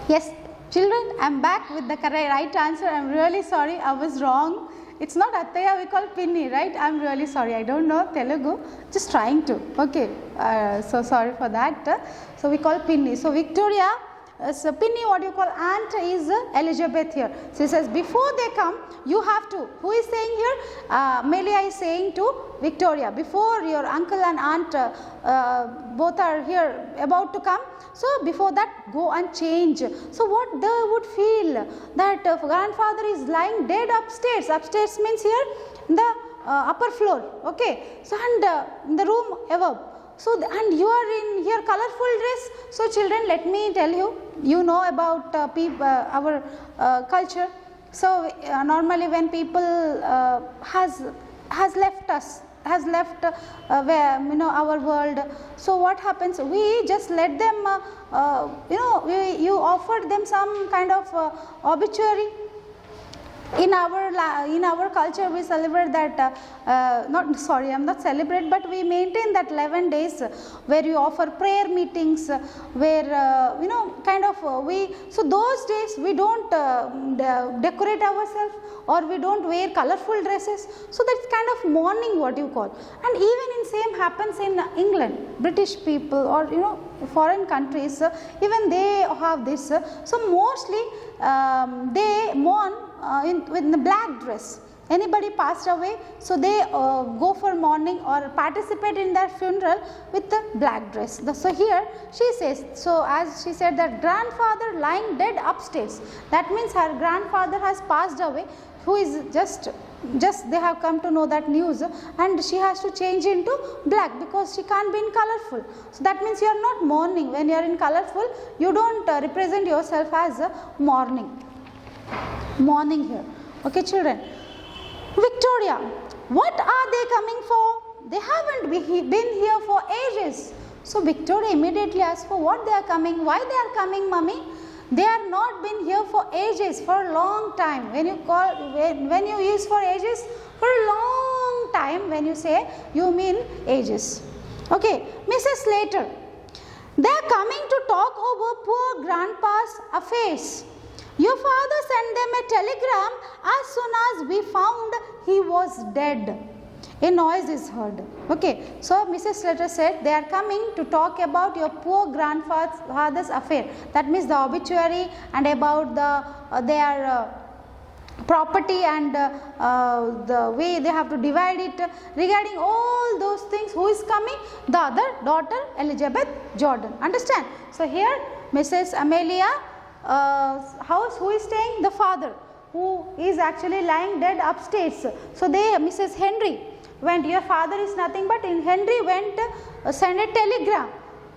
Yes, children, I am back with the correct right answer. I am really sorry, I was wrong. It's not Attaya, we call Pinni, right? I am really sorry, I don't know Telugu, just trying to. Okay, so sorry for that. So we call Pinni. So Victoria, so Pinni, what you call aunt is Elizabeth here. So he says before they come, you have to. Who is saying here? Melia is saying to Victoria, before your uncle and aunt both are here about to come. So before that, go and change. So what they would feel that grandfather is lying dead upstairs. Upstairs means here the upper floor. Okay. So and in the room above. So and you are in here colorful dress. So children, let me tell you, you know about our culture. So normally when people has left us, has left where our world, so what happens, we just let them you offered them some kind of obituary. In our culture we celebrate that I am not celebrate, but we maintain that 11 days where we offer prayer meetings, where so those days we don't decorate ourselves, or we don't wear colorful dresses. So that's kind of mourning, what you call. And even in same happens in England, British people, or foreign countries, even they have this. So mostly they mourn with the black dress. Anybody passed away, so they go for mourning or participate in their funeral with the black dress. So here she says, so as she said that grandfather lying dead upstairs, that means her grandfather has passed away, who is just they have come to know that news, and she has to change into black because she can't be in colorful. So that means you are not mourning. When you are in colorful, you don't represent yourself as mourning here. Okay children. Victoria, what are they coming for? They haven't been here for ages. So Victoria immediately asks for what they are coming. Why they are coming, mummy? They are not been here for ages, for a long time. When you use for ages, for a long time, when you say, you mean ages. Okay, Mrs. Slater, they are coming to talk over poor grandpa's affairs. Your father sent them a telegram as soon as we found he was dead. A noise is heard. Okay, so Mrs. Slater said they are coming to talk about your poor grandfather's affair. That means the obituary and about their property and the way they have to divide it. Regarding all those things, who is coming? The other daughter, Elizabeth Jordan. Understand? So here Mrs. Amelia house, who is staying? The father, who is actually lying dead upstairs. So Mrs. Henry went, your father is nothing but in Henry went send a telegram.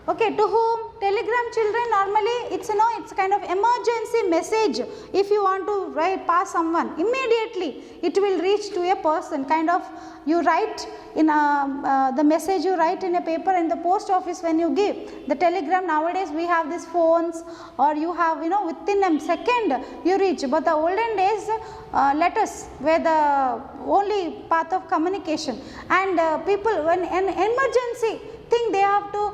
Okay, to whom? Telegram, children, normally it's it's kind of emergency message. If you want to pass someone, immediately it will reach to a person. Kind of you write in the message you write in a paper in the post office when you give. The telegram, nowadays we have these phones, or you have within a second you reach. But the olden days letters were the only path of communication, and people, when an emergency thing they have to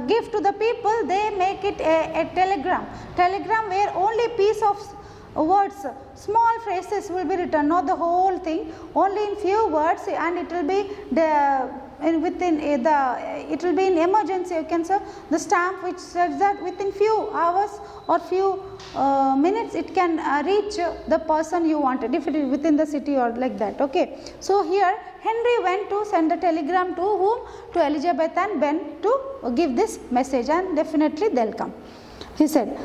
give to the people, they make it a telegram where only piece of words, small phrases will be written, not the whole thing, only in few words, and it will be it will be in emergency, you can say the stamp which says that within few hours or few minutes it can reach the person you wanted, if it is within the city or like that. Okay, so here Henry went to send a telegram to whom? To Elizabeth and Ben to give this message, and definitely they'll come. He said,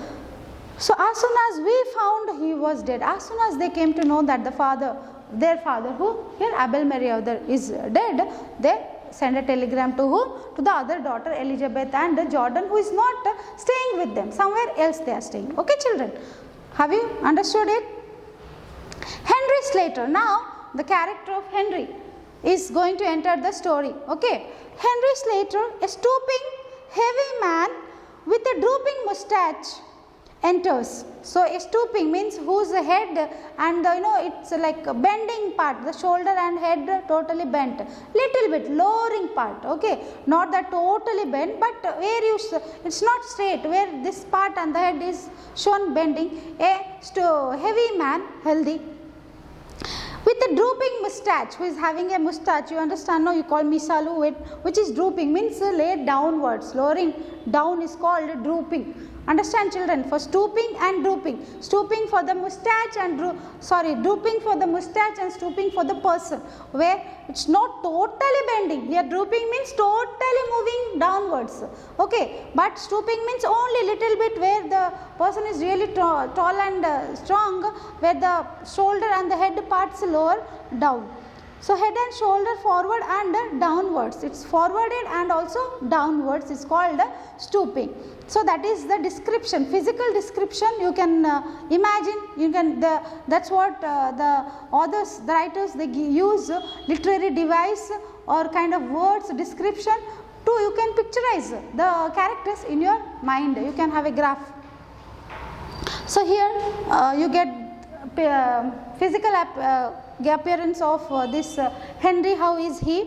so as soon as we found he was dead, as soon as they came to know that their father, who here Abel Meriwether is dead, they send a telegram to whom? To the other daughter Elizabeth and Jordan, who is not staying with them, somewhere else they are staying. Okay children, have you understood it? Henry Slater, now the character of Henry is going to enter the story. Okay, Henry Slater, a stooping, heavy man with a drooping moustache, enters. So a stooping means whose head and it's like a bending part, the shoulder and head totally bent, little bit lowering part, okay, not that totally bent, but where it's not straight, where this part and the head is shown bending, a heavy man, healthy, with a drooping moustache, who is having a moustache, you understand, no, you call misalu, which is drooping, means laid downwards, lowering down is called drooping. Understand children, for stooping and drooping, stooping for the moustache and drooping for the moustache and stooping for the person, where it's not totally bending, here drooping means totally moving downwards, okay, but stooping means only little bit where the person is really tall and strong, where the shoulder and the head parts lower down. So head and shoulder forward and downwards, it's forwarded and also downwards, is called stooping. So that is the description, physical description. You can imagine, that's what the authors, the writers, they use literary device or kind of words description to, you can picturize the characters in your mind, you can have a graph. So here you get physical appearance of this Henry. How is he?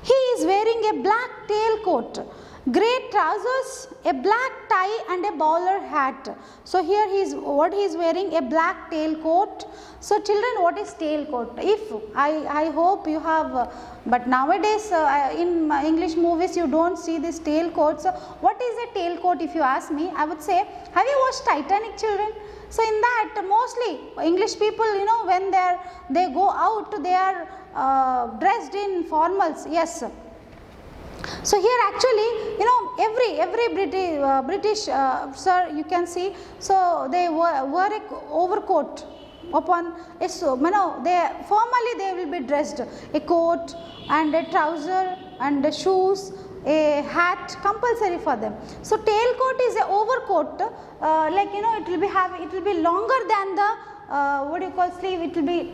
He is wearing a black tailcoat, grey trousers, a black tie and a bowler hat. So here he is wearing a black tailcoat. So children, what is tailcoat? If I hope you have, but nowadays in English movies you don't see this tailcoat. So what is a tailcoat? If you ask me, I would say, have you watched Titanic, children? So in that, mostly English people, when they go out, they are dressed in formals. Yes. So here actually, every British sir, you can see, so they wear a overcoat upon a, formally they will be dressed, a coat and a trouser and a shoes, a hat compulsory for them. So tailcoat is a overcoat, it will be longer than the sleeve, it will be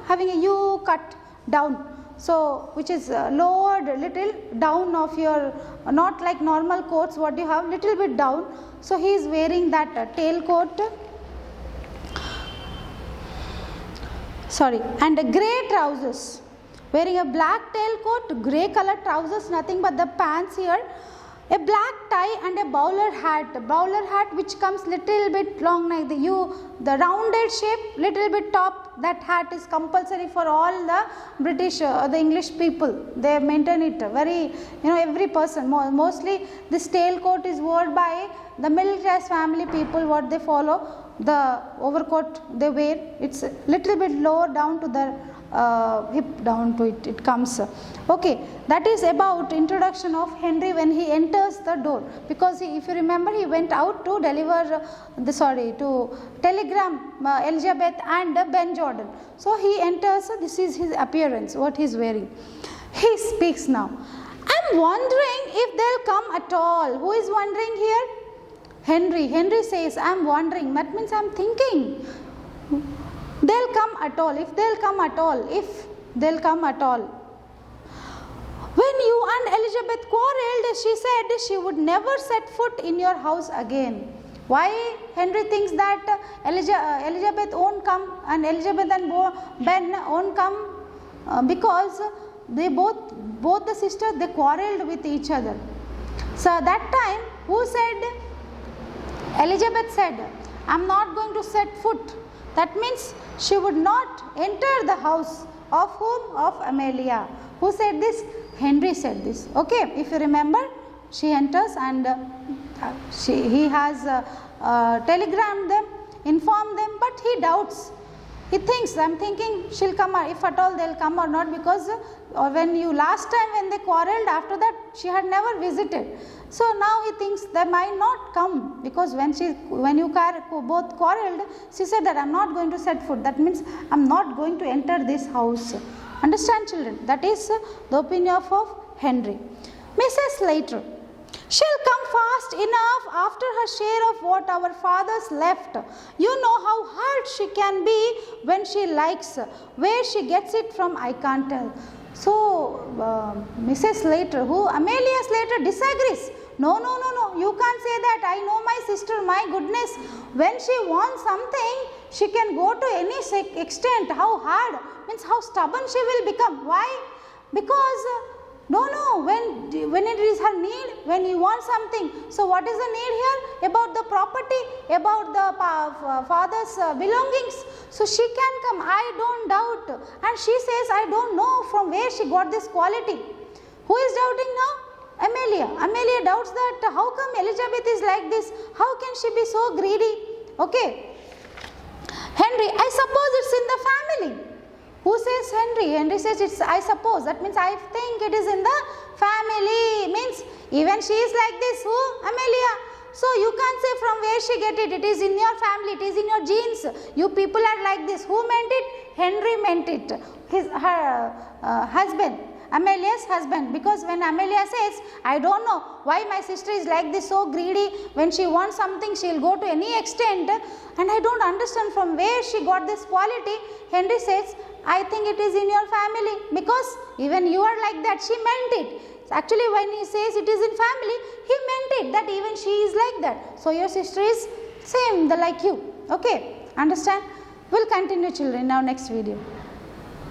having a U cut down. So which is lowered little down of your, not like normal coats what you have, little bit down. So he is wearing that tailcoat, and a grey trousers, wearing a black tailcoat, grey color trousers, nothing but the pants here, a black tie and a bowler hat which comes little bit long like the rounded shape, little bit top. That hat is compulsory for all the British, the English people. They maintain it very, every person. Mostly this tailcoat is worn by the middle class family people. What they follow, the overcoat they wear, it's a little bit lower down to the hip, down to it comes. Okay, that is about introduction of Henry when he enters the door, because if you remember, he went out to deliver to telegram Elizabeth and Ben Jordan. So he enters, this is his appearance, what he is wearing. He speaks now. I am wondering if they will come at all. Who is wondering here? Henry. Henry says, I am wondering, that means I am thinking. They'll come at all, if they'll come at all, if they'll come at all. When you and Elizabeth quarrelled, she said she would never set foot in your house again. Why Henry thinks that Elizabeth won't come and Elizabeth and Ben won't come? Because they both the sisters, they quarrelled with each other. So that time, who said? Elizabeth said, I am not going to set foot. That means she would not enter the house of whom? Of Amelia. Who said this? Henry said this. Okay, if you remember, she enters and he has telegrammed them, informed them, but he doubts. He thinks, I am thinking she'll come, if at all they'll come or not, because last time when they quarrelled, after that she had never visited. So now he thinks they might not come, because when you both quarrelled, she said that I am not going to set foot. That means I am not going to enter this house. Understand, children? That is the opinion of Henry. Mrs. Slater, she'll come fast enough after her share of what our fathers left. You know how hard she can be when she likes. Where she gets it from, I can't tell. So Mrs. Slater, Amelia Slater disagrees No, no, no, no, you can't say that. I know my sister, my goodness. When she wants something, she can go to any extent. How hard, means how stubborn she will become. Why? Because no, when it is her need, when you want something. So what is the need here? About the property, about the father's belongings. So she can come, I don't doubt. And she says, I don't know from where she got this quality. Who is doubting now? Amelia. Amelia doubts that how come Elizabeth is like this? How can she be so greedy? Okay. Henry, I suppose it's in the family. Who says Henry? Henry says it's I suppose. That means I think it is in the family. Means even she is like this. Who? Amelia. So you can't say from where she get it. It is in your family. It is in your genes. You people are like this. Who meant it? Henry meant it. Her husband. Amelia's husband, because when Amelia says, I don't know why my sister is like this, so greedy, when she wants something she will go to any extent, and I don't understand from where she got this quality. Henry says, I think it is in your family, because even you are like that. She meant it. Actually when he says it is in family, he meant it that even she is like that. So your sister is same like you. Okay, understand? We'll continue children in our next video.